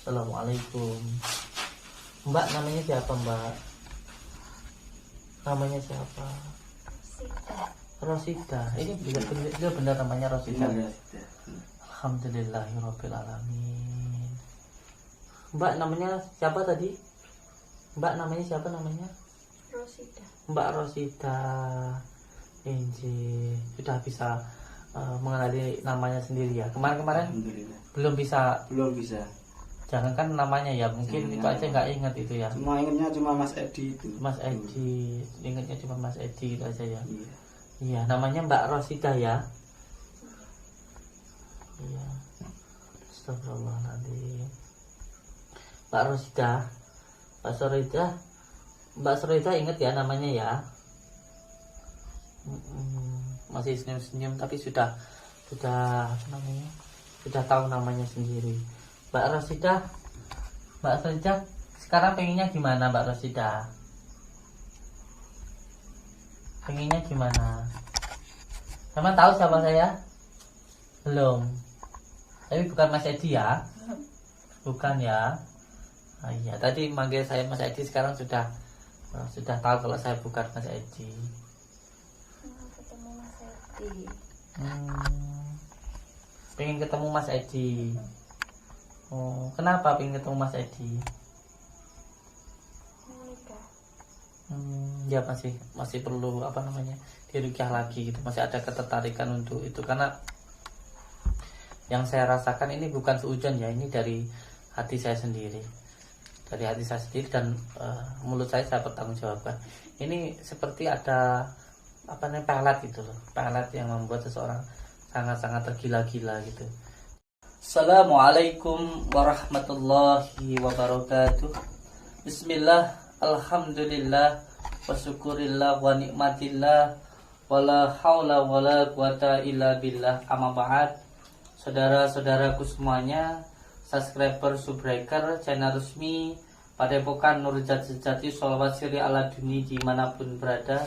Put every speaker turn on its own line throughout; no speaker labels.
Assalamualaikum. Mbak, namanya siapa, Mbak? Namanya siapa? Rosida. Ini benar namanya Rosida. Alhamdulillahirabbil alamin. Mbak, namanya siapa tadi? Mbak, namanya siapa namanya?
Rosida.
Mbak Rosida. Inji sudah bisa mengenali namanya sendiri ya. Kemarin-kemarin belum bisa. Jangankan namanya ya, mungkin itu aja nggak ingat itu ya.
Ingatnya cuma Mas Edi itu.
Mas Edi, ingatnya cuma Mas Edi itu aja ya.
Iya.
Iya, namanya Mbak Rosida ya. Iya. Astagfirullahaladzim. Mbak Rosida, Mbak Sorida ingat ya namanya ya. Masih senyum-senyum tapi sudah apa namanya? Sudah tahu namanya sendiri. Mbak Rosida sekarang pengennya gimana Mbak Rosida? Pengennya gimana? Sama tahu siapa saya? Belum. Tapi bukan Mas Edi ya? Bukan ya? Iya, tadi manggil saya Mas Edi, sekarang sudah tahu kalau saya bukan Mas Edi.
Ketemu Mas Edi.
Pengen ketemu Mas Edi. Oh, kenapa pengen ketemu Mas Edi?
Menikah.
Ya masih perlu apa namanya dirukyah lagi gitu, masih ada ketertarikan untuk itu, karena yang saya rasakan ini bukan seujon ya, ini dari hati saya sendiri, dan mulut saya pertanggungjawabkan. Ini seperti ada apa namanya pelet gitu loh, pelet yang membuat seseorang sangat-sangat tergila-gila gitu. Assalamualaikum warahmatullahi wabarakatuh. Bismillah, alhamdulillah, wa syukurillah, wa nikmatillah, wala haula wala quwata illa billah. Amma ba'd. Saudara-saudaraku semuanya, subscriber Subbreaker, channel resmi Padepokan Nurjat Sejati Sholawat Siri ala Duni dimanapun berada.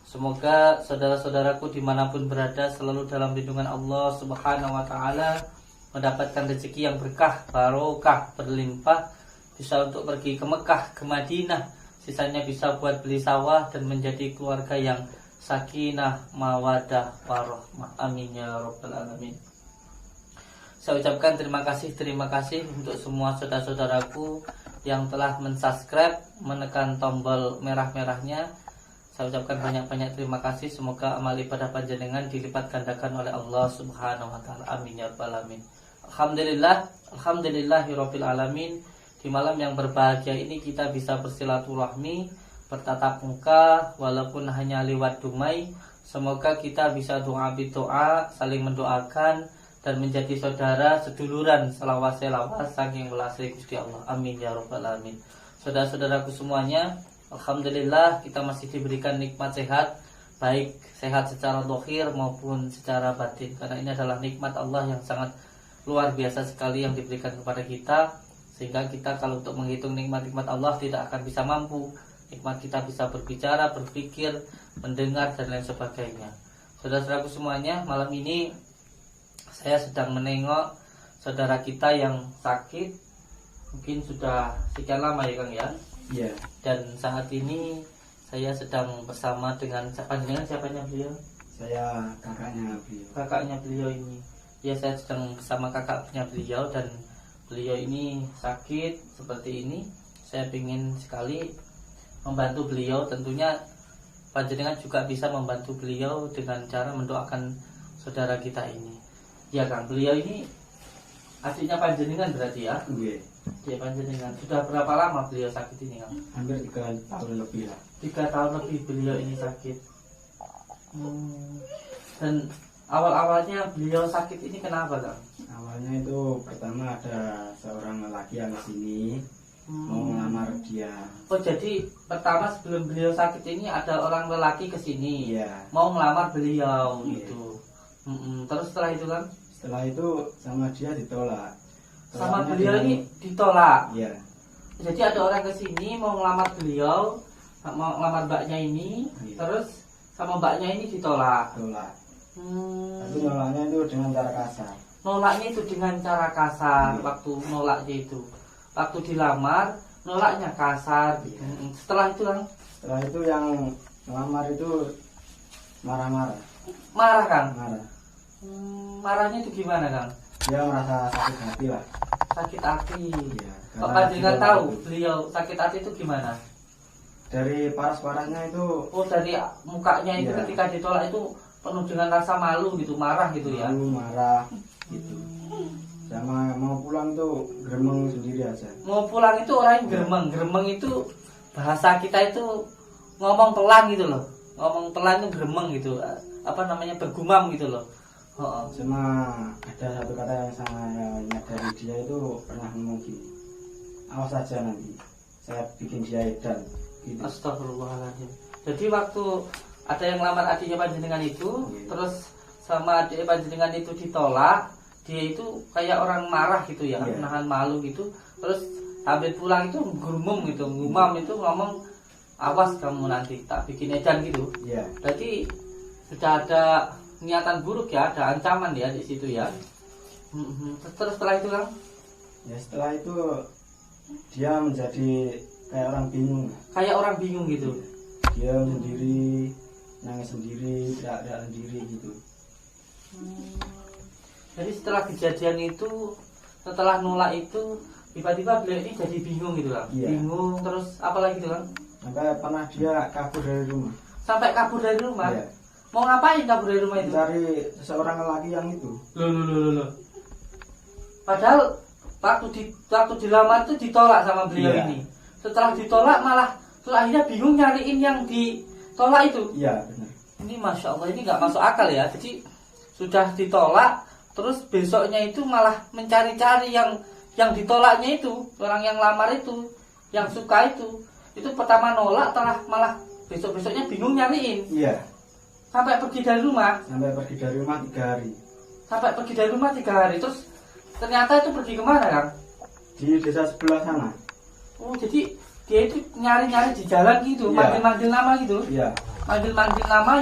Semoga saudara-saudaraku dimanapun berada selalu dalam lindungan Allah Subhanahu wa ta'ala, mendapatkan rezeki yang berkah, barokah, berlimpah, bisa untuk pergi ke Mekah, ke Madinah, sisanya bisa buat beli sawah dan menjadi keluarga yang sakinah, mawadah, warahmah. Amin ya rabbal alamin. Saya ucapkan terima kasih untuk semua saudara-saudaraku yang telah mensubscribe, menekan tombol merah-merahnya. Saya ucapkan banyak-banyak terima kasih. Semoga amal ibadah panjenengan dilipat gandakan oleh Allah Subhanahu wa ta'ala. Amin ya rabbal alamin. Alhamdulillahirabbil alamin. Di malam yang berbahagia ini kita bisa bersilaturahmi, bertatap muka walaupun hanya lewat dumai. Semoga kita bisa doa bidoa, saling mendoakan dan menjadi saudara seduluran selawas-selawas saking welasih Gusti Allah. Amin ya rabbal alamin. Saudara-saudaraku semuanya, alhamdulillah kita masih diberikan nikmat sehat, baik sehat secara zahir maupun secara batin, karena ini adalah nikmat Allah yang sangat luar biasa sekali yang diberikan kepada kita, sehingga kita kalau untuk menghitung nikmat-nikmat Allah tidak akan bisa mampu. Nikmat kita bisa berbicara, berpikir, mendengar dan lain sebagainya. Saudara-saudaraku semuanya, malam ini saya sedang menengok saudara kita yang sakit, mungkin sudah sekian lama ya Kang ya.
Iya.
Dan saat ini saya sedang bersama dengan siapanya beliau?
Saya kakaknya beliau.
Kakaknya beliau ini. Ya, saya sedang bersama kakaknya beliau dan beliau ini sakit seperti ini. Saya ingin sekali membantu beliau. Tentunya panjenengan juga bisa membantu beliau dengan cara mendoakan saudara kita ini. Ya Kang, beliau ini adiknya panjenengan berarti ya?
Iya.
Ya panjenengan. Sudah berapa lama beliau sakit ini Kang?
Hampir 3 tahun lebih lah.
3 tahun lebih beliau ini sakit. Dan awal-awalnya beliau sakit ini kenapa Kang?
Awalnya itu pertama ada seorang lelaki yang kesini mau melamar dia.
Oh, jadi pertama sebelum beliau sakit ini ada orang lelaki kesini,
Iya.
mau melamar beliau
Iya.
gitu. Terus setelah itu Kang?
Setelah itu sama dia ditolak.
Sama
Tolaknya
beliau
dengan-
ini ditolak.
Iya.
Jadi ada orang kesini mau melamar beliau, mau melamar mbaknya ini,
Iya.
terus sama mbaknya ini ditolak.
Tolak.
Hmm.
Tapi nolaknya itu dengan cara kasar.
Nolaknya itu dengan cara kasar.
Iya.
Waktu nolaknya itu waktu dilamar nolaknya kasar.
Iya.
Setelah itu Kang,
Setelah itu yang melamar itu marah-marah,
marah Kang.
marah.
Marahnya itu gimana Kang?
Dia merasa sakit hati lah.
Sakit hati.
Iya,
Kok
karena
panjenengan
dia
tahu
itu.
beliau sakit hati itu gimana?
Dari paras-parasnya itu
Oh, dari mukanya itu
Iya.
ketika ditolak itu penuh dengan rasa malu gitu, marah gitu ya.
malu, marah gitu. Sama mau pulang tuh gremeng sendiri aja.
Mau pulang itu orang yang geremeng. Geremeng itu bahasa kita itu ngomong pelan gitu loh. Ngomong pelan itu geremeng gitu. Apa namanya, bergumam gitu loh. Oh,
Cuma ada satu kata yang saya ingat dari dia itu pernah ngomong gini, awas aja nanti saya bikin dia edan gitu.
Astagfirullahaladzim. Jadi waktu ada yang lamar adiknya panjenengan itu,
Iya.
terus sama adik panjenengan itu ditolak, dia itu kayak orang marah gitu ya,
Iya.
nahan malu gitu. Terus sampai pulang itu gumam gitu, gumam itu ngomong, awas kamu nanti tak bikin edan gitu.
Iya.
Berarti sudah ada niatan buruk ya, ada ancaman ya di situ ya. Terus setelah itu Kang,
Ya setelah itu dia menjadi kayak orang bingung.
kayak orang bingung gitu.
Dia sendiri, nangis sendiri, teriak-teriak sendiri gitu.
Jadi setelah kejadian itu, setelah nolak itu, tiba-tiba beliau ini jadi bingung gitu Kang.
Iya.
Bingung, terus apa lagi tuh Kang?
Sampai pernah dia kabur dari rumah.
Sampai kabur dari rumah.
Iya.
Mau ngapain kabur dari rumah itu?
Mencari seseorang lelaki yang itu.
Loh. Padahal waktu dilamar itu ditolak sama beliau
Iya.
ini. Setelah ditolak malah terus akhirnya bingung nyariin yang ditolak itu.
Iya benar.
Ini masya Allah, ini nggak masuk akal ya. Jadi sudah ditolak, terus besoknya itu malah mencari-cari yang ditolaknya itu, orang yang lamar itu, yang suka itu pertama nolak, malah besok-besoknya bingung nyariin.
Iya.
Sampai pergi dari rumah,
Sampai pergi dari rumah 3 hari.
3 hari, terus ternyata itu pergi kemana Kang?
Di desa sebelah sana.
Oh, jadi dia itu nyari-nyari di jalan gitu,
Iya.
manggil-manggil nama gitu.
Iya.
Manggil-manggil nama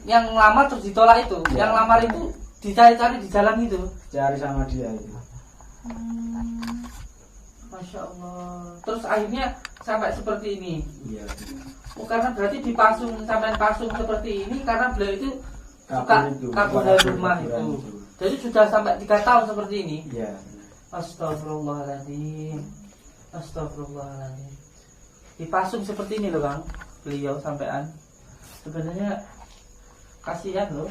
yang lamar terus ditolak itu.
Iya.
Yang lamar itu dicari-cari di jalan itu.
Cari sama dia itu.
Masya Allah. Terus akhirnya sampai seperti ini.
Iya.
Oh, karena berarti dipasung sampai pasung seperti ini karena beliau itu suka
Kabur itu.
kabur
Suka
dari
kabur,
rumah
kaburan
itu. Jadi sudah sampai 3 tahun seperti ini.
Iya.
Astagfirullahaladzim. Astagfirullahaladzim. Dipasung seperti ini loh Bang, beliau sampean. Sebenarnya kasihan loh.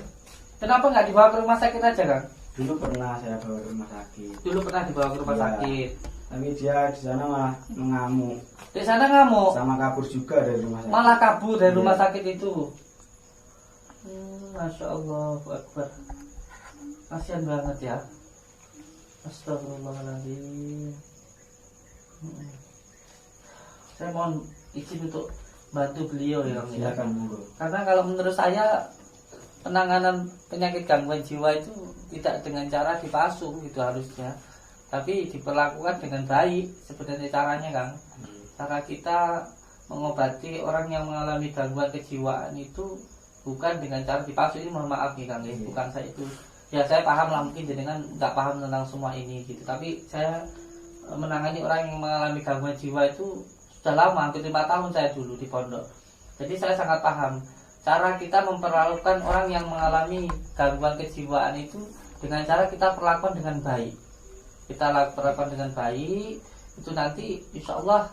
Kenapa nggak dibawa ke rumah sakit aja Kang?
Dulu pernah saya bawa ke rumah sakit.
Dulu pernah dibawa ke rumah
Iya.
sakit.
Tapi dia di sana malah mengamuk.
Di sana ngamuk,
Sama kabur juga dari rumah sakit.
malah kabur dari
Iya.
rumah sakit itu. Masya Allah, Akbar. Kasihan banget ya. Astagfirullahaladzim. Saya mohon izin untuk bantu beliau ya Kang, ya.
Silakan monggo.
Karena kalau menurut saya penanganan penyakit gangguan jiwa itu tidak dengan cara dipasung gitu harusnya, tapi diperlakukan dengan baik. Sebenarnya caranya Kang, cara kita mengobati orang yang mengalami gangguan kejiwaan itu bukan dengan cara dipasung. Ini mohon maaf nih Kang, ya. Bukan saya itu, ya saya paham lah, mungkin dengan nggak paham tentang semua ini gitu, tapi saya menangani orang yang mengalami gangguan jiwa itu sudah lama, hampir 5 tahun saya dulu di pondok. Jadi saya sangat paham cara kita memperlakukan orang yang mengalami gangguan kejiwaan itu dengan cara kita perlakukan dengan baik. Kita perlakukan dengan baik, itu nanti insya Allah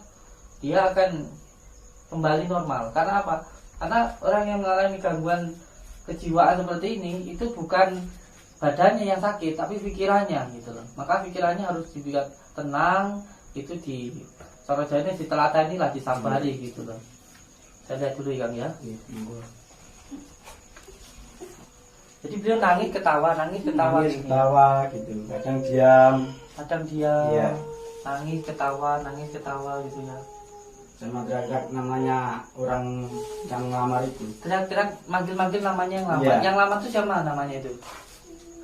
dia akan kembali normal. Karena apa? Karena orang yang mengalami gangguan kejiwaan seperti ini itu bukan badannya yang sakit, tapi pikirannya gitu loh. Maka pikirannya harus dibuat tenang, itu di cara jadinya diteladani lah, disabari gitu loh. Saya lihat dulu ya Kang ya.
Iya, monggo.
Jadi beliau nangis ketawa
Nangis,
gini.
ketawa gitu. Kadang diam.
Kadang dia
Iya.
nangis ketawa gitu ya.
Sama teriak namanya orang yang ngelamar itu.
Teriak-teriak manggil-manggil namanya yang lama.
Iya.
Yang lama itu siapa namanya itu?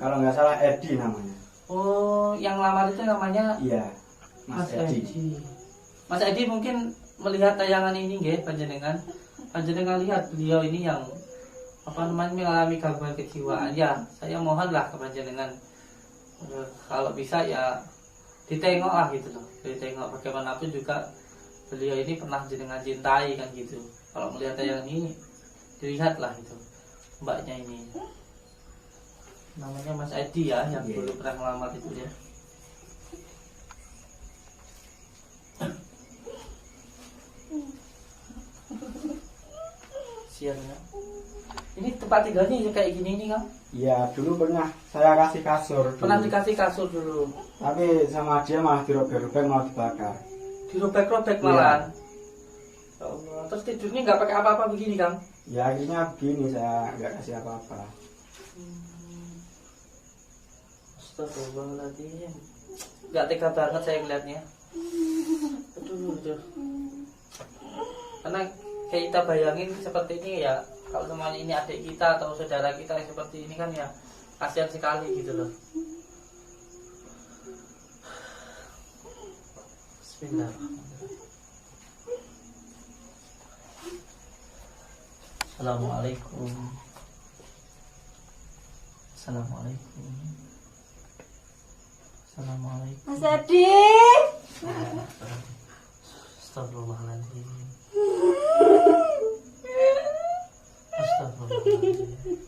Kalau nggak salah Edi namanya.
Oh, yang lamar itu namanya
Iya. Mas Edi.
Mas Edi mungkin melihat tayangan ini nggih panjenengan. Panjenengan lihat beliau ini yang mengalami gangguan kejiwaan. Ya, saya mohonlah ke panjenengan kalau bisa ya ditengok lah gitu loh, ditengok bagaimanapun juga beliau ini pernah jenengan cintai kan gitu. Kalau melihat yang ini dilihatlah itu mbaknya ini, namanya Mas Edi ya, yang dulu pernah melamar itu ya. Siangnya ini tempat tinggalnya kayak gini nih Kang?
Iya, dulu pernah saya kasih kasur dulu.
Pernah dikasih kasur dulu,
Tapi sama dia malah dirobek-robek, mau dibakar.
dirobek-robek
Iya.
malahan. Ya Allah. Terus tidurnya nggak pakai apa-apa begini Kang?
Ya akhirnya begini, saya nggak kasih apa-apa.
Astagfirullahaladzim, nggak tega banget saya melihatnya. Aduh. Karena kayak kita bayangin seperti ini ya, kalau semuanya ini adik kita atau saudara kita yang seperti ini kan ya kasihan sekali gitu loh. Bismillahirrahmanirrahim. Assalamualaikum. Assalamualaikum. Assalamualaikum.
Mas Edi.
Astagfirullahaladzim. Astagfirullahaladzim.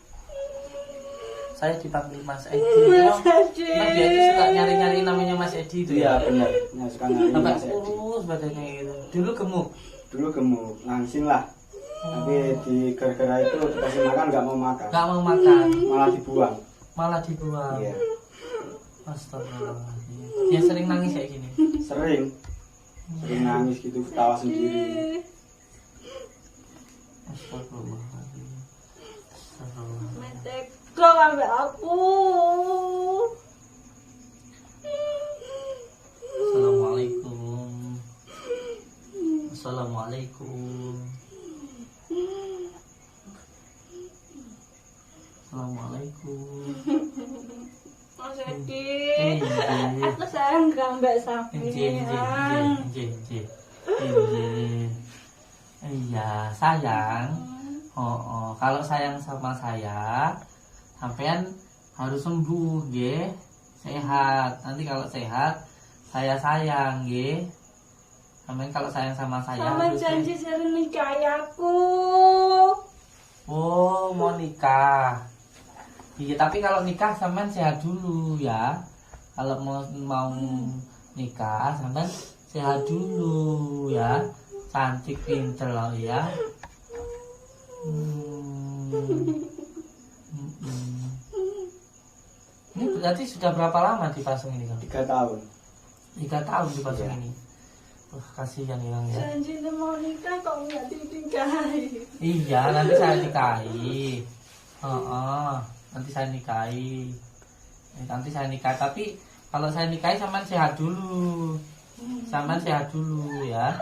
Saya dipanggil Mas Edi.
Mas Edi.
Nah, dia itu suka nyari-nyari namanya Mas Edi itu
Iya
ya.
benar, yang suka nyari
Sampai
Mas Edi.
kurus badannya itu. Dulu gemuk.
Dulu gemuk, langsing lah. Tapi di gara-gara itu dikasih makan nggak mau makan,
Gak mau makan,
malah dibuang.
malah dibuang.
Iya,
Astagfirullahaladzim. Dia sering nangis kayak gini.
sering nangis gitu, ketawa sendiri.
Astagfirullahaladzim. Astagfirullahaladzim.
Meteko ambil aku.
Assalamualaikum. Assalamualaikum. Assalamualaikum.
Mas Edi.
Injih.
Aku sayang gak mbak
Injih, injih,
sampean.
injih, injih, injih. Iya, sayang. Kalau sayang sama saya, sampean harus sembuh, nggih. Sehat. Nanti kalau sehat, saya sayang, nggih. Sampean kalau sayang sama saya
Sama
harus
janji sering nikahi aku.
Oh, mau nikah. Iya, tapi kalau nikah sampean sehat dulu ya. Kalau mau nikah sampean sehat dulu ya. Cantik pinter loh ya. Ini berarti sudah berapa lama dipasung ini Kang?
3 tahun.
3 tahun dipasung
Iya.
ini. Kasihan ya Kang ya.
Janji mau nikah kok nggak dinikahi.
Iya, nanti saya nikahi. Nanti saya nikahi. Nanti saya nikahi. Tapi kalau saya nikahi sampean sehat dulu. Sampean sehat dulu ya.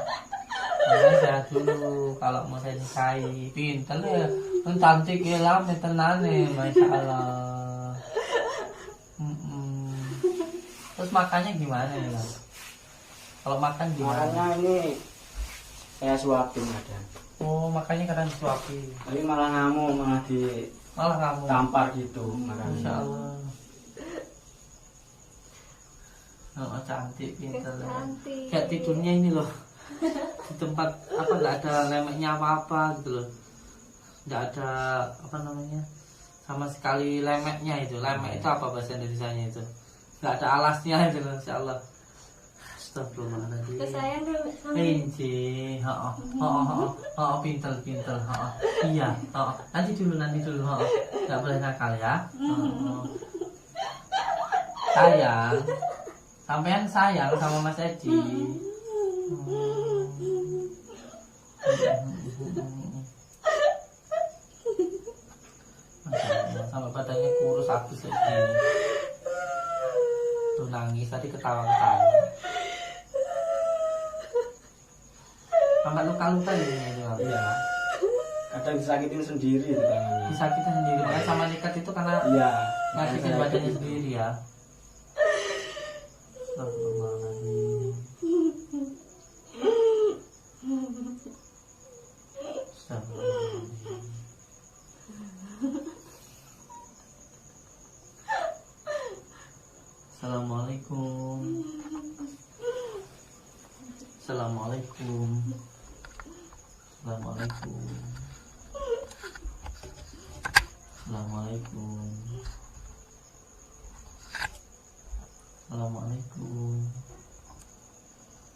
Sampean sehat dulu. Kalau mau saya nikahi, pinter ya. Kan cantik ya lah, tenane, masya Allah. Terus makannya gimana ya? Kang? Kalau makan gimana?
Makanya ini saya suapin kadang.
Oh, makanya kadang disuapin.
Tapi malah ngamuk, malah
Malah kamu.
ditampar gitu.
Masya
Makanya
Allah. Oh, cantik, pintar.
Cantik.
Kayak tidurnya ini loh. Di tempat apa nggak ada lemeknya apa-apa gitu loh. Nggak ada apa namanya? Sama sekali lemeknya itu. Lemek itu apa bahasa Indonesianya itu? Nggak ada alasnya itu loh, Masya Allah. Astagfirullahaladzim.
Kesayang dulu sama.
Inci, pinter. Iya, nanti dulu, nggak boleh nakal ya. Sayang, sampean sayang sama Mas Edi. Sampai badannya kurus habis kayak gini. Tuh nangis tadi ketawa-ketawa. Sampai luka-luka ya ini Bang.
iya. Kadang disakitin sendiri itu tangannya.
Disakitin sendiri, makanya sama nikat itu karena
Iya.
nyakitin badannya sendiri ya. Astagfirullahaladzim. Astagfirullahaladzim. Assalamualaikum. Assalamualaikum. Assalamualaikum. Assalamualaikum. Assalamualaikum.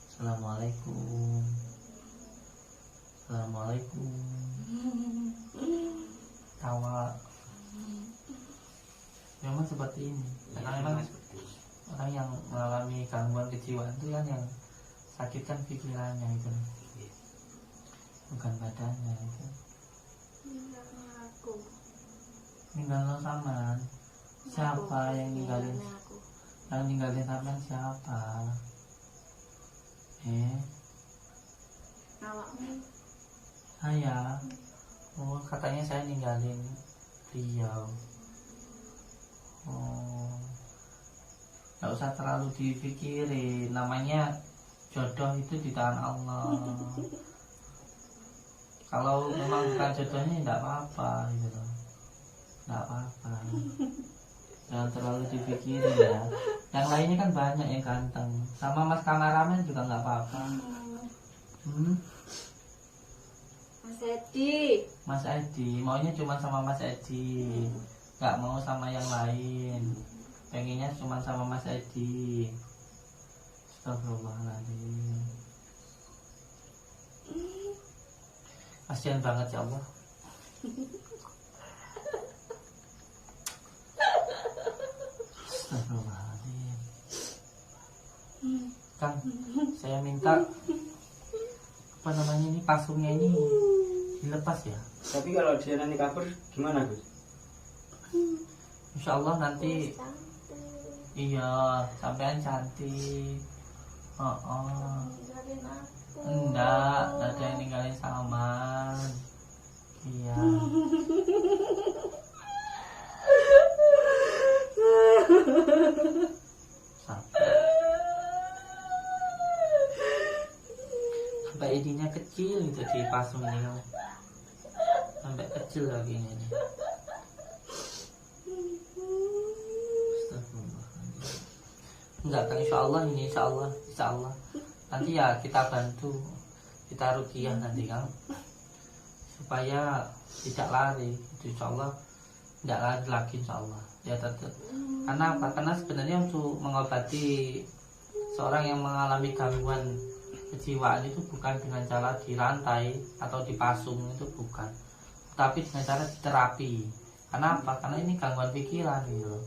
Assalamualaikum. Assalamualaikum. Tawa. Memang seperti ini. Karena memang orang yang mengalami gangguan kejiwaan itu kan yang sakit kan pikirannya itu, bukan badannya itu.
Ninggalin aku.
Ninggalin sama siapa yang ninggalin?
Aku.
Yang ninggalin sampean siapa?
Awakmu.
Saya. Oh, katanya saya ninggalin beliau. Oh, nggak usah terlalu dipikirin. Namanya jodoh itu di tangan Allah. Kalau memang bukan jodohnya tidak apa-apa gitu loh. Tidak apa-apa. Jangan terlalu dipikirin ya. Yang lainnya kan banyak yang ganteng. Sama mas kameramen juga nggak apa-apa.
Mas Edi.
Mas Edi maunya cuma sama Mas Edi, nggak mau sama yang lain. Pengennya cuma sama Mas Edi. Astagfirullahaladzim. Kasihan banget ya Allah. Astagfirullahaladzim. Kang, saya minta apa namanya ini, pasungnya ini dilepas ya.
Tapi kalau dia nanti kabur gimana Gus?
Insya Allah nanti. Iya, sampean cantik.
Ninggalin aku.
Enggak ada yang ninggalin Salman. Iya. Sampai ininya kecil gitu di pasung ini. Sampai kecil lagi ini. Enggak kan, insya Allah ini, insya Allah nanti ya kita bantu, kita ruqyah nanti Kang, supaya tidak lari itu, insya Allah tidak lari lagi insya Allah ya tetap. Karena apa? Karena sebenarnya untuk mengobati seorang yang mengalami gangguan kejiwaan itu bukan dengan cara dirantai atau dipasung, itu bukan, tapi dengan cara terapi. Karena apa? Karena ini gangguan pikiran gitu loh.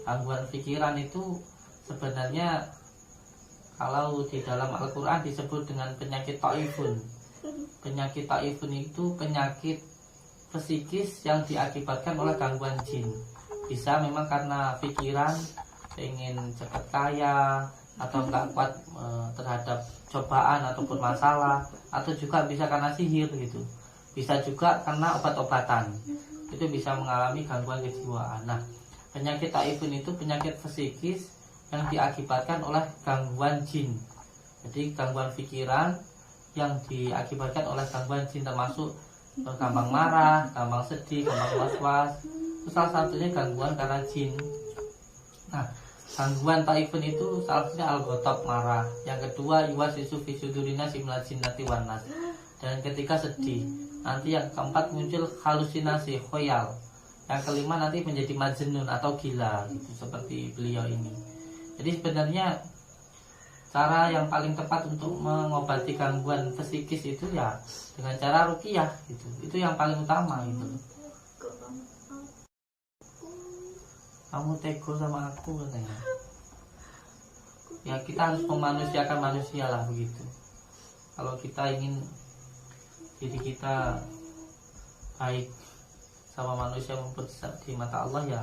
Gangguan pikiran itu sebenarnya kalau di dalam Al-Quran disebut dengan penyakit ta'ifun. Penyakit ta'ifun itu penyakit psikis yang diakibatkan oleh gangguan jin. Bisa memang karena pikiran pengen cepat kaya, atau nggak kuat terhadap cobaan ataupun masalah, atau juga bisa karena sihir gitu. Bisa juga karena obat-obatan. Itu bisa mengalami gangguan kejiwaan. Nah, penyakit ta'ifun itu penyakit psikis yang diakibatkan oleh gangguan jin. Jadi gangguan pikiran yang diakibatkan oleh gangguan jin, termasuk gampang marah, gampang sedih, gampang was-was. Itu salah satunya gangguan karena jin. Nah, gangguan taifun itu salah satunya al-ghotab, marah. Yang kedua yuwaswisu fi sudurina simnal jinnati wan nas. Dan ketika sedih. Nanti yang keempat muncul halusinasi, khoyal. Yang kelima nanti menjadi majnun atau gila gitu, seperti beliau ini. Jadi sebenarnya cara yang paling tepat untuk mengobati gangguan psikis itu ya dengan cara ruqyah gitu. Itu yang paling utama gitu. Kamu tegur sama aku katanya. Ya kita harus memanusiakan manusia lah begitu. Kalau kita ingin diri kita baik sama manusia maupun di mata Allah, ya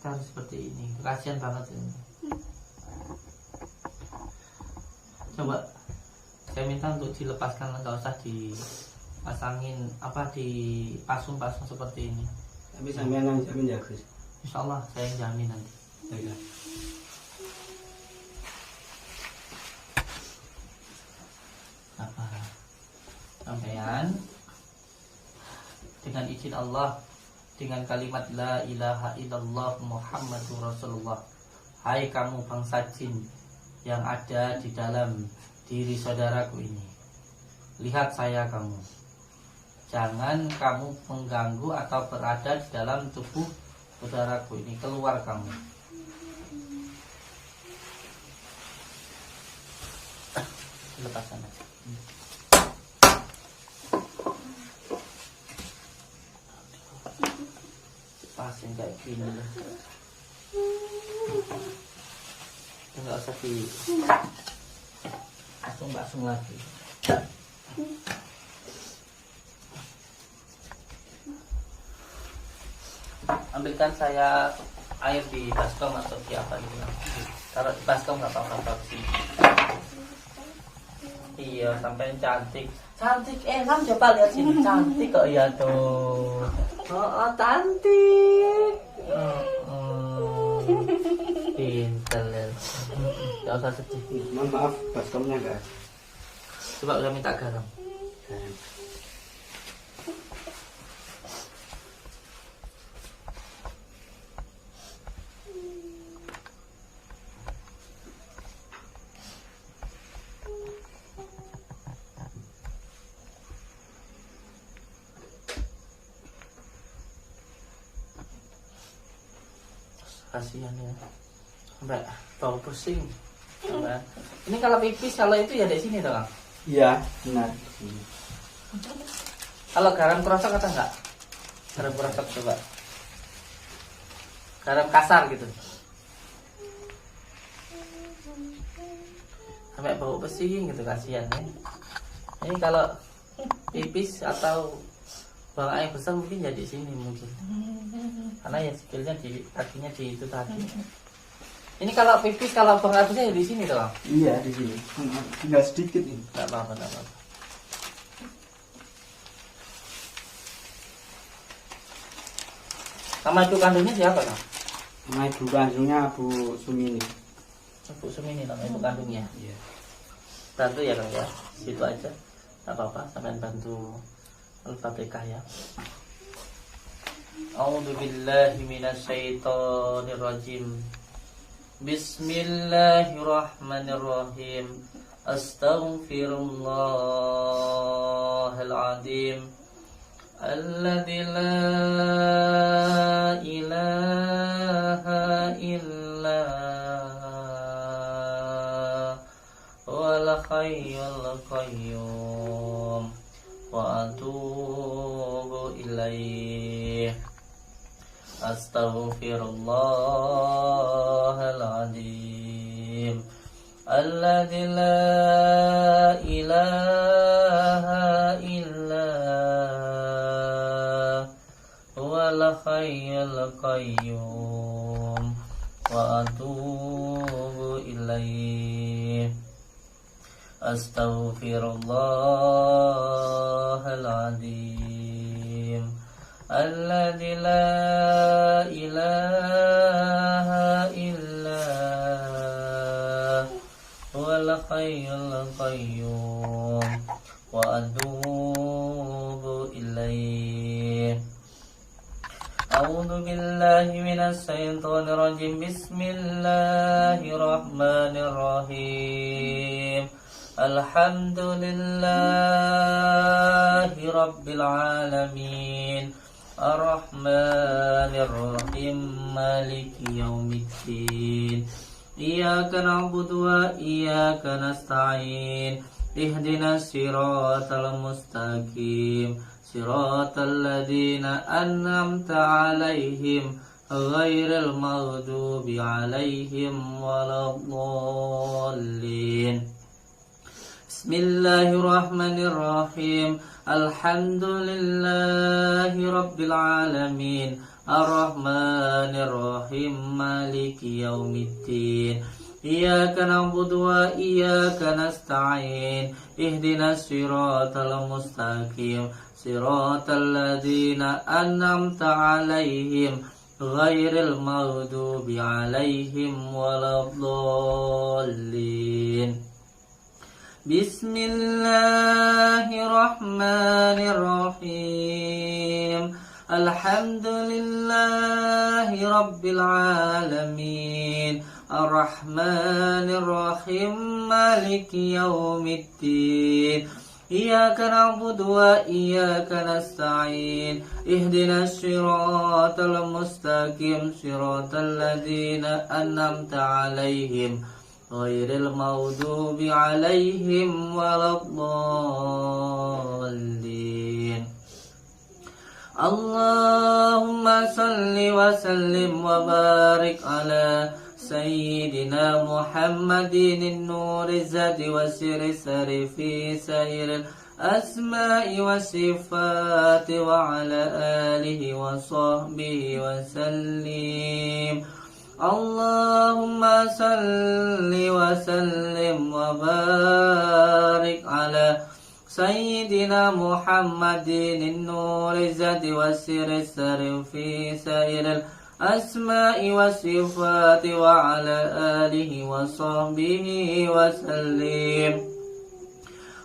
kita harus seperti ini. Kasihan banget ini. Coba saya minta untuk dilepaskan, nggak usah dipasangin apa, dipasung-pasung seperti ini.
Tapi sampean yang jamin ya Gus.
Insya Allah saya yang jamin nanti.
Ya.
Apa? Sampean dengan izin Allah, dengan kalimat la ilaha illallah Muhammadur Rasulullah. Hai kamu bangsa jin yang ada di dalam diri saudaraku ini, lihat saya kamu. Jangan kamu mengganggu atau berada di dalam tubuh saudaraku ini, keluar kamu. Lepaskan aja. Pasin kayak gini lah. Enggak usah di langsung lagi. Ambilkan saya air di baskom atau di apa gitu. Taruh di baskom nggak apa-apa sih. Iya, sampai cantik. Cantik, Nam coba lihat sini, cantik kok ya tuh. Oh, cantik. Pinter ya. Gak usah sedih.
Mohon maaf, baskomnya enggak.
Coba udah minta garam. Kasihan ya, sampai bau pusing. Sampai. Ini kalau pipis, kalau itu ya di sini toh, Kang?
Iya, benar.
Kalau garam kerosok atau enggak? Garam kerosok coba. Garam kasar gitu. Sampai bau pusing gitu, kasihan ya. Ini kalau pipis atau buang air besar mungkin ya di sini mungkin. Karena ya sikilnya di kakinya di itu tadi. Ini kalau pipis, kalau buang air besar ya di sini toh.
Iya, di sini. Tinggal sedikit ini.
Enggak apa-apa, enggak apa-apa. Sama ibu kandungnya siapa, Kang?
Nama ibu kandungnya Bu Sumini.
Bu Sumini nama ibu kandungnya.
Iya.
Bantu ya, Kang ya. Situ aja. Enggak apa-apa, sampean bantu Al-Fatihah ya. A'udzu billahi minasyaitonir rajim. Bismillahirrahmanirrahim. Astaghfirullahal azim. Alladzi la ilaha illa huwal hayyul qayyum wa atubu ilaih. Astaghfirullahal azim. Alladzi la ilaha illa huwal hayyul qayyum wa atubu ilaih. Astaghfirullahal azim. Alladzi la ilaha illa huwal hayyul qayyum wa atubu ilaih. A'udzu billahi minasy syaithanir rajim. Bismillahirrahmanirrahim. Alhamdulillahi rabbil alamin. Ar-Rahmanir Rahim. Maliki yaumiddin. Iyyaka na'budu wa iyyaka nasta'in. Ihdinas siratal mustaqim. Siratal ladzina an'amta 'alaihim ghairil maghdubi 'alaihim waladdallin. Bismillahirrahmanirrahim. Alhamdulillahi rabbil alamin. Ar-Rahmanir Rahim. Maliki yaumiddin. Iyyaka na'budu wa iyyaka nasta'in. Ihdinas siratal mustaqim. Siratal ladzina an'amta 'alaihim ghairil maghdubi 'alaihim waladdallin. Bismillahirrahmanirrahim. Alhamdulillahi rabbil alamin. Ar-Rahmanir Rahim. Maliki yaumiddin. إياك نعبد وإياك نستعين اهدنا الصراط المستقيم صراط الذين أنعمت عليهم غير المغضوب عليهم ولا الضالين اللهم صل وسلم وبارك على سيدنا محمد النور الزاد وسر السر في سائر الأسماء والصفات وعلى آله وصحبه وسلم اللهم صل وسلم وبارك على سيدنا محمد النور الزاد وسر السر في سائر الأسماء والصفات وعلى آله وصحبه وسلم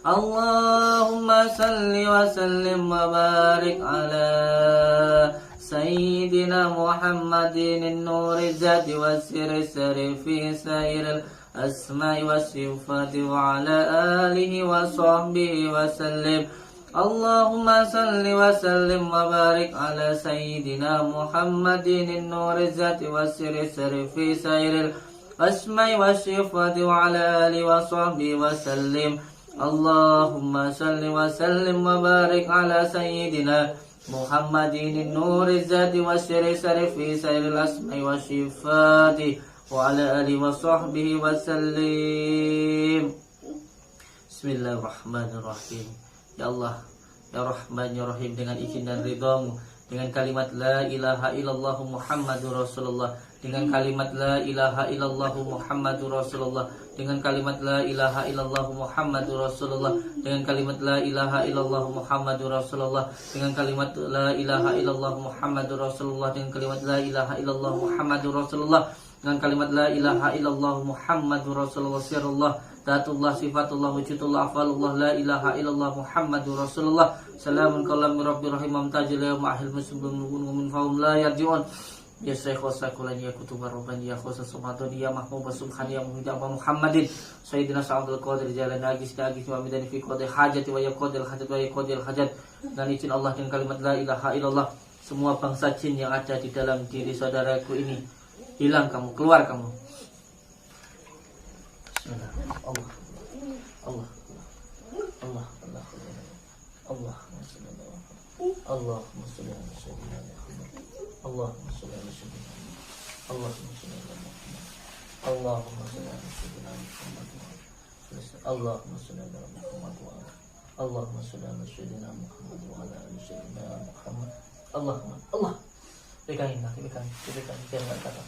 اللهم صل وسلم وبارك على سيدنا محمد النور الزاد وسر السر في سائر الأسماء والصفات وعلى آله وصحبه وسلم اللهم صل وسلم وبارك على سيدنا محمد النور الزاد وسر السر في سائر الأسماء والصفات وعلى آله وصحبه وسلم اللهم صل وسلم وبارك على سيدنا محمد النور الزاد وسر السر في سائر الأسماء والصفات وعلى آله وصحبه وسلم. Bismillahirrahmanirrahim. Ya Allah, ya Rahman, ya Rahim, dengan izin dan ridhamu, dengan kalimat la ilaha illallah Muhammadur Rasulullah, dengan kalimat la ilaha illallah Muhammadur Rasulullah, dengan kalimat la ilaha illallah Muhammadur Rasulullah, dengan kalimat la ilaha illallah Muhammadur Rasulullah, dengan kalimat la ilaha illallah Muhammadur Rasulullah, dengan kalimat la ilaha illallah Muhammadur Rasulullah, dengan kalimat la ilaha illallah Muhammadur Rasulullah, sirrullah, Datullah, sifatullah, wujudullah, afalullah, la ilaha illallah Muhammadur Rasulullah, salamun qawlan min rabbir rahim, amtajil ya ma'ahil muslimin min fahum la yarji'un. Ya Syekh wasakulan ya kutubar rabbani ya khusus sumadoni ya mahmud subhani ya muhid wa Muhammadin sayyidina sa'adul qadir jalan agis dagis wa midani fi qadil hajati wa ya qadil hajat wa ya qadil hajat. Dan izin Allah dengan kalimat la ilaha illallah, semua bangsa jin yang ada di dalam diri saudaraku ini hilang kamu, keluar kamu. Bismillah. Allah Allah Allah Allah Allah Allahumma shalli ala sayyidina Muhammad Allahumma shalli ala sayyidina Muhammad Allahumma shalli ala Muhammad Allahumma shalli ala sayyidina Muhammad Allahumma shalli ala Muhammad Allahumma shalli ala sayyidina Muhammad wa ala ali sayyidina Muhammad Allahumma Allah pegangin biar enggak kata.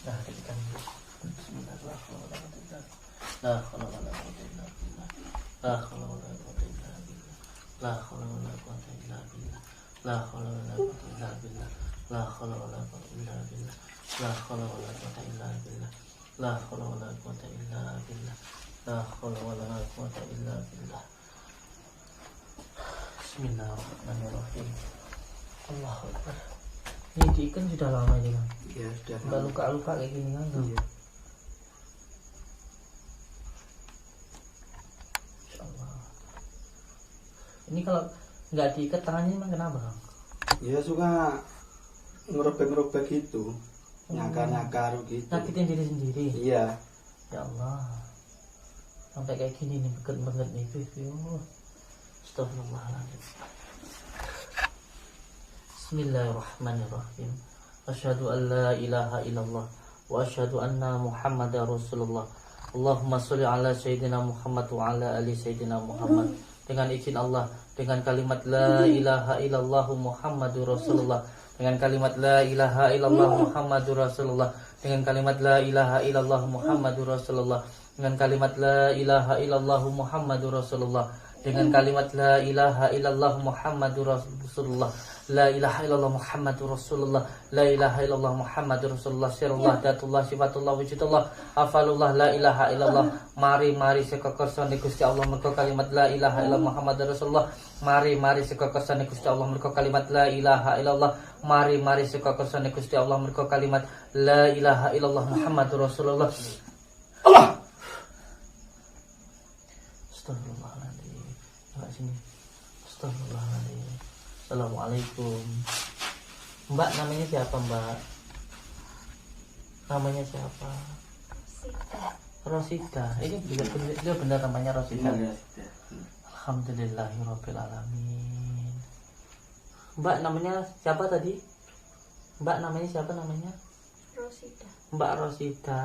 Nah, kita Bismillahirrahmanirrahim. La haula wala quwwata illa billah. La haula wala quwwata illa billah. La haula wala quwwata illa billah. La haula wala quwwata illa billah. La haula wala quwwata illa billah. La haula wala quwwata illa billah. La haula wala quwwata illa billah. La haula wala quwwata illa billah. Bismillahirrahmanirrahim. Allahu Akbar. Ini ikan sudah lama ini kan?
Ya sudah.
Udah luka-luka kayak gini kan?
Iya.
Insyaallah. Ini kalau nggak diikat tangannya emang kenapa Kang?
Ya suka ngerobek-ngerobek gitu, nyakar-nyakar gitu.
Nyakitin diri sendiri.
Iya.
Ya Allah. Sampai kayak gini nih, beget-beget nih itu. Astagfirullahaladzim. Bismillahirrahmanirrahim. Asyhadu an la ilaha illallah wa asyhadu anna Muhammadar Rasulullah. Allahumma sholli ala sayyidina Muhammad wa ala ali sayyidina Muhammad. Dengan izin Allah, dengan kalimat la ilaha illallah Muhammadur Rasulullah, dengan kalimat la ilaha illallah Muhammadur Rasulullah, dengan kalimat la ilaha illallah Muhammadur Rasulullah, dengan kalimat la ilaha illallah Muhammadur Rasulullah, dengan kalimat la ilaha illallah Muhammadur Rasulullah, la ilaha illallah Muhammadur Rasulullah, la ilaha illallah Muhammadur Rasulullah, sirullah, datullah, sifatullah, wujudullah, afalullah, la ilaha illallah. Mari sekekersane Gusti Allah mergo kalimat la ilaha illallah Muhammadur Rasulullah. Mari sekekersane Gusti Allah mergo kalimat la ilaha illallah. Mari sekekersane Gusti Allah mergo kalimat la ilaha illallah Muhammadur Rasulullah. Allah. Astagfirullahaladzim. Coba sini. Astagfirullahaladzim. Assalamualaikum. Mbak, namanya siapa, Mbak? Namanya siapa?
Sita.
Rosida. Ini juga benar namanya Rosida.
Benar ya, sudah.
Alhamdulillahirabbil alamin. Mbak, namanya siapa tadi? Mbak, namanya siapa namanya?
Rosida.
Mbak Rosida.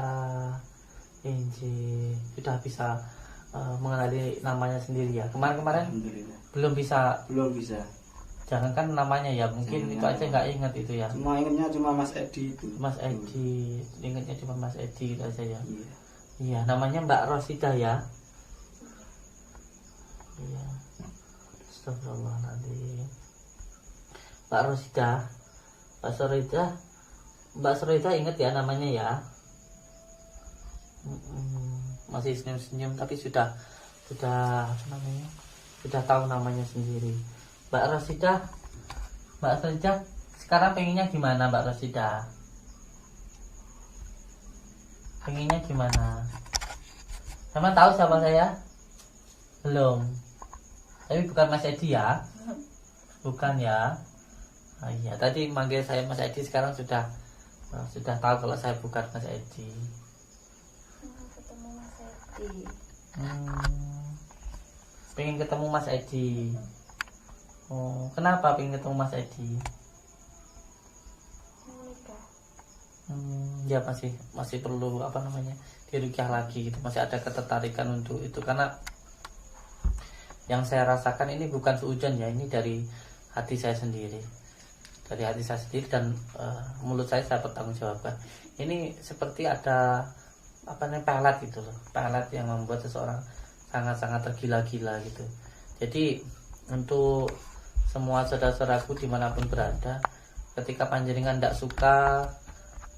Inji sudah bisa mengenali namanya sendiri ya. Kemarin-kemarin
Alhamdulillah.
belum bisa.
Belum bisa.
Jangankan namanya ya, mungkin itu aja nggak ingat itu ya.
Cuma ingatnya cuma Mas Edi itu.
Mas Edi, ingatnya cuma Mas Edi itu aja ya.
Iya.
Iya, namanya Mbak Rosida ya. Iya. Astagfirullahaladzim. Mbak Rosida, Mbak Sorida ingat ya namanya ya. Masih senyum-senyum tapi sudah apa namanya? Sudah tahu namanya sendiri. Mbak Rosida sekarang pengennya gimana Mbak Rosida? Pengennya gimana? Sama tahu siapa saya? Belum. Tapi bukan Mas Edi ya? Bukan ya? Oh iya, tadi manggil saya Mas Edi, sekarang sudah tahu kalau saya bukan Mas Edi.
Mau ketemu Mas Edi.
Pengen ketemu Mas Edi. Oh, kenapa pengen ketemu Mas Edi?
Mau nikah.
Ya masih perlu apa namanya dirukyah lagi gitu, masih ada ketertarikan untuk itu, karena yang saya rasakan ini bukan seujon ya, ini dari hati saya sendiri, dan mulut saya pertanggungjawabkan. Ini seperti ada apa namanya pelet gitu loh, pelet yang membuat seseorang sangat-sangat tergila-gila gitu. Jadi untuk semua saudara-saudaraku dimanapun berada, ketika panjenengan tidak suka,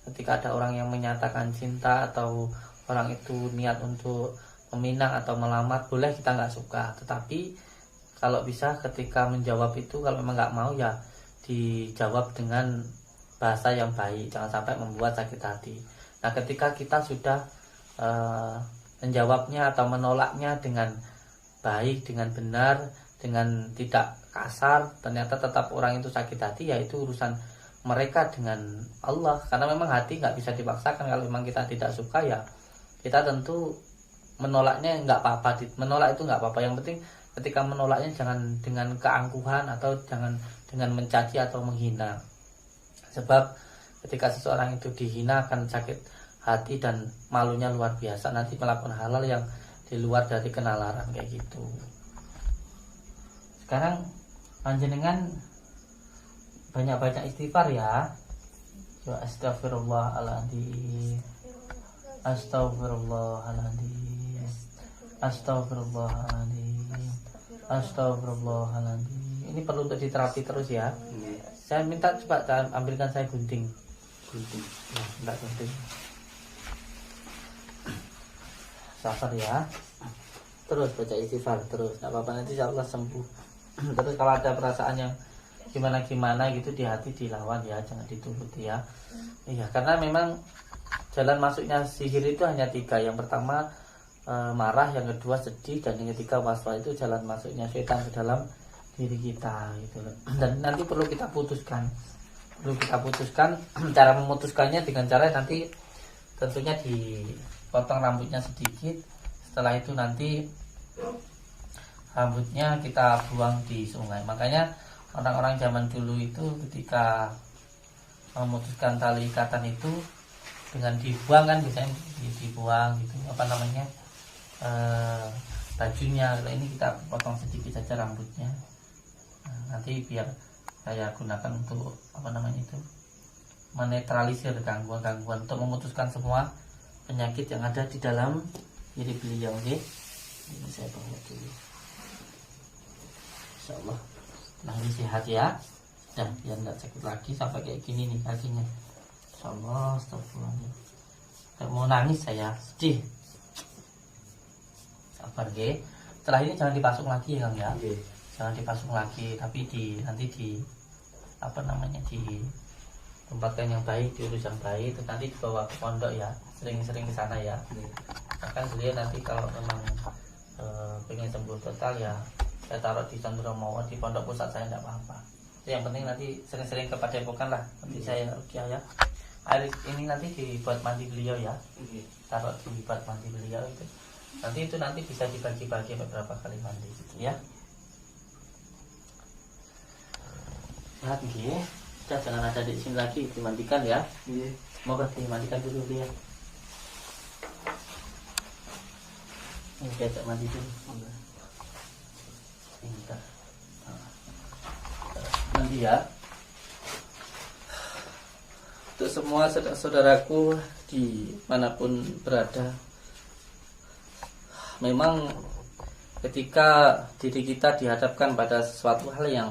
ketika ada orang yang menyatakan cinta atau orang itu niat untuk meminang atau melamar, boleh kita nggak suka, tetapi kalau bisa ketika menjawab itu, kalau memang nggak mau ya dijawab dengan bahasa yang baik, jangan sampai membuat sakit hati. Nah, ketika kita sudah menjawabnya atau menolaknya dengan baik, dengan benar, dengan tidak kasar, ternyata tetap orang itu sakit hati, ya itu urusan mereka dengan Allah, karena memang hati nggak bisa dipaksakan. Kalau memang kita tidak suka ya kita tentu menolaknya nggak apa-apa, menolak itu nggak apa-apa. Yang penting ketika menolaknya jangan dengan keangkuhan atau jangan dengan mencaci atau menghina, sebab ketika seseorang itu dihina akan sakit hati dan malunya luar biasa, nanti melakukan hal-hal yang di luar dari kenalaran kayak gitu. Sekarang panjenengan banyak-banyak istighfar ya. Astagfirullahaladzim. Astagfirullahaladzim. Astagfirullahaladzim. Astagfirullahaladzim. Ini perlu untuk diterapi terus ya. Saya minta coba ambilkan saya gunting. Ya, enggak gunting. Sabar ya. Terus baca istighfar terus, enggak apa-apa, nanti insyaallah sembuh. Terus kalau ada perasaan yang gimana gitu di hati, dilawan ya, jangan dituruti ya. Iya, karena memang jalan masuknya sihir itu hanya 3. Yang pertama marah, yang kedua sedih, dan yang ketiga waswas. Itu jalan masuknya setan ke dalam diri kita gitu loh. Dan nanti perlu kita putuskan. Cara memutuskannya dengan cara nanti tentunya dipotong rambutnya sedikit. Setelah itu nanti rambutnya kita buang di sungai. Makanya orang-orang zaman dulu itu ketika memutuskan tali ikatan itu dengan dibuang kan, biasanya dibuang gitu, apa namanya, bajunya. Kalau ini kita potong sedikit saja rambutnya. Nah, nanti biar saya gunakan untuk apa namanya itu, menetralisir gangguan-gangguan, untuk memutuskan semua penyakit yang ada di dalam diri beliau. Oke, ini saya bawa dulu. Insyaallah nah ini sehat ya, dan biar tidak sakit lagi sampai kayak gini nih kakinya. Insyaallah. Astagfirullahaladzim, kayak mau nangis saya, sedih. Sabar ge. Setelah ini jangan dipasung lagi ya Kang ya. Jangan dipasung lagi, tapi nanti di apa namanya, di tempatkan yang baik, diurus yang baik, terus nanti dibawa ke pondok ya, sering-sering ke sana ya. Bahkan beliau nanti kalau memang pengen sembuh total ya saya taruh di Condromowo di pondok pusat saya tidak apa-apa. Yang penting nanti sering-sering ke Padepokan lah nanti saya rukyah ya. Air ini nanti dibuat mandi beliau ya, taruh dibuat mandi beliau itu. Nanti bisa dibagi-bagi beberapa kali mandi gitu ya. Lihat nggih, jangan ada di sini lagi dimandikan ya.
Iya.
Mau dimandikan dulu lihat. Ini kita mandi dulu. Bentar. Mandi ya. Untuk semua saudara-saudaraku dimanapun berada, memang ketika diri kita dihadapkan pada sesuatu hal yang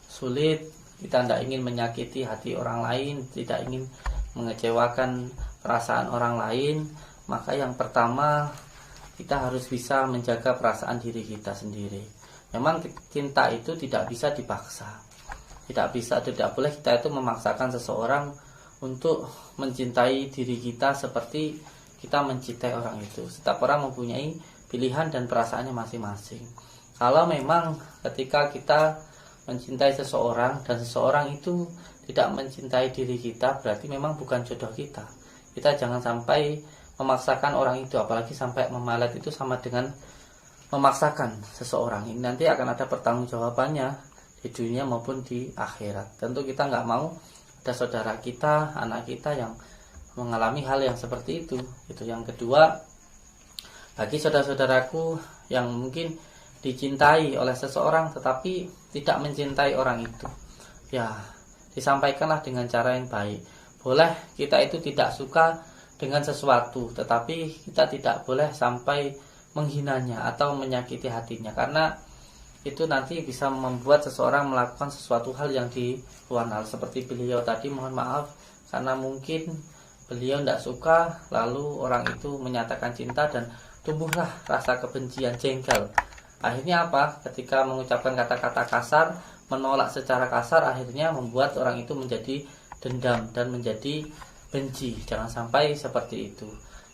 sulit, kita tidak ingin menyakiti hati orang lain, tidak ingin mengecewakan perasaan orang lain, maka yang pertama kita harus bisa menjaga perasaan diri kita sendiri. Memang cinta itu tidak bisa dipaksa, tidak boleh kita itu memaksakan seseorang untuk mencintai diri kita seperti kita mencintai orang itu. Setiap orang mempunyai pilihan dan perasaannya masing-masing. Kalau memang ketika kita mencintai seseorang dan seseorang itu tidak mencintai diri kita, berarti memang bukan jodoh kita. Kita jangan sampai memaksakan orang itu, apalagi sampai memalet itu sama dengan memaksakan seseorang. Ini nanti akan ada pertanggungjawabannya di dunia maupun di akhirat. Tentu kita nggak mau ada saudara kita, anak kita yang mengalami hal yang seperti itu. Itu yang kedua, bagi saudara-saudaraku yang mungkin dicintai oleh seseorang tetapi tidak mencintai orang itu, ya disampaikanlah dengan cara yang baik. Boleh kita itu tidak suka dengan sesuatu, tetapi kita tidak boleh sampai menghinanya atau menyakiti hatinya, karena itu nanti bisa membuat seseorang melakukan sesuatu hal yang di luar hal. Seperti beliau tadi, mohon maaf karena mungkin beliau tidak suka, lalu orang itu menyatakan cinta dan tumbuhlah rasa kebencian, jengkel. Akhirnya apa? Ketika mengucapkan kata-kata kasar, menolak secara kasar, akhirnya membuat orang itu menjadi dendam dan menjadi benci. Jangan sampai seperti itu.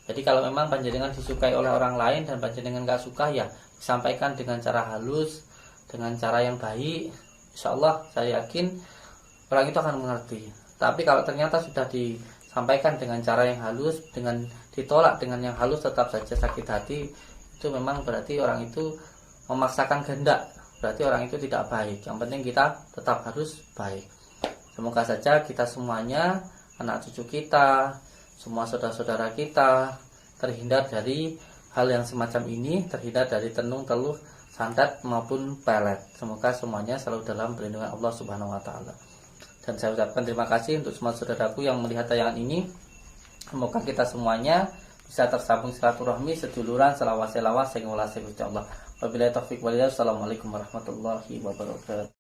Jadi kalau memang panjenengan disukai oleh orang lain dan panjenengan gak suka, ya disampaikan dengan cara halus, dengan cara yang baik. Insya Allah saya yakin orang itu akan mengerti. Tapi kalau ternyata sudah disampaikan dengan cara yang halus, dengan ditolak dengan yang halus tetap saja sakit hati, itu memang berarti orang itu memaksakan kehendak, berarti orang itu tidak baik. Yang penting kita tetap harus baik. Semoga saja kita semuanya, anak cucu kita, semua saudara-saudara kita terhindar dari hal yang semacam ini, terhindar dari tenung, teluh, santet maupun pelet. Semoga semuanya selalu dalam perlindungan Allah Subhanahu wa taala. Dan saya ucapkan terima kasih untuk semua saudaraku yang melihat tayangan ini. Semoga kita semuanya bisa tersambung silaturahmi, seduluran, selawat-selawat sehingga Allah. Wabillahi taufiq walhidayah. Assalamualaikum warahmatullahi wabarakatuh.